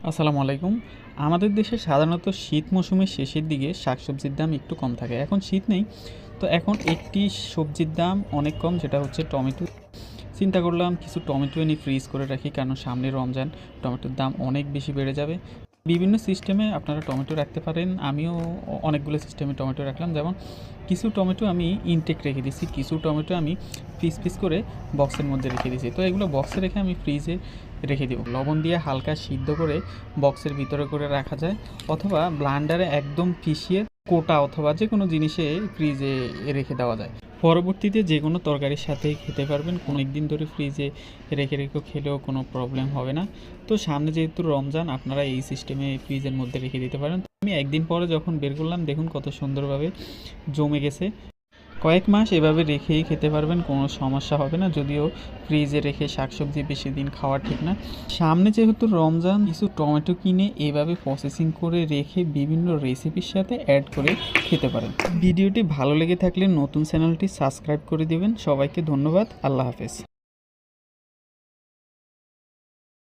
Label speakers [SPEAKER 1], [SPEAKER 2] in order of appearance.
[SPEAKER 1] আসসালামু আলাইকুম। আমাদের দেশে সাধারণত শীত মৌসুমের শেষের দিকে শাকসবজির দাম একটু কম থাকে। এখন শীত নেই, তো এখন একটি সবজির দাম অনেক কম, যেটা হচ্ছে টমেটো। চিন্তা করলাম কিছু টমেটো এনে ফ্রিজ করে রাখি, কারণ সামনে রমজান, টমেটোর দাম অনেক বেশি বেড়ে যাবে। বিভিন্ন সিস্টেমে আপনারা টমেটো রাখতে পারেন। আমিও অনেকগুলো সিস্টেমে টমেটো রাখলাম। যেমন কিছু টমেটো আমি ইনটেক রেখে দিছি, কিছু টমেটো আমি পিস পিস করে বক্সের মধ্যে রেখে দিয়েছি। তো এগুলো বক্সে রেখে আমি ফ্রিজে রেখে দেবো। লবণ দিয়ে হালকা সিদ্ধ করে বক্সের ভিতরে করে রাখা যায়, অথবা ব্লান্ডারে একদম পিষিয়ে কোটা অথবা যে কোনো জিনিসে ফ্রিজে রেখে দেওয়া যায়। পরবর্তীতে যে কোনো তরকারির সাথে খেতে পারবেন। কোনো একদিন ধরে ফ্রিজে রেখে রেখে খেলেও কোনো প্রবলেম হবে না। তো সামনে যেহেতু রমজান, আপনারা এই সিস্টেমে ফ্রিজের মধ্যে রেখে দিতে পারেন। আমি একদিন পরে যখন বের করলাম, দেখুন কত সুন্দরভাবে জমে গেছে। কয়েক মাস এভাবে রেখেই খেতে পারবেন, কোনো সমস্যা হবে না। যদিও ফ্রিজে রেখে শাকসবজি বেশি দিন খাওয়া ঠিক না। সামনে যেহেতু রমজান, কিছু টমেটো কিনে এভাবে প্রসেসিং করে রেখে বিভিন্ন রেসিপির সাথে অ্যাড করে খেতে পারেন। ভিডিওটি ভালো লেগে থাকলে নতুন চ্যানেলটি সাবস্ক্রাইব করে দিবেন। সবাইকে ধন্যবাদ। আল্লাহ হাফেজ।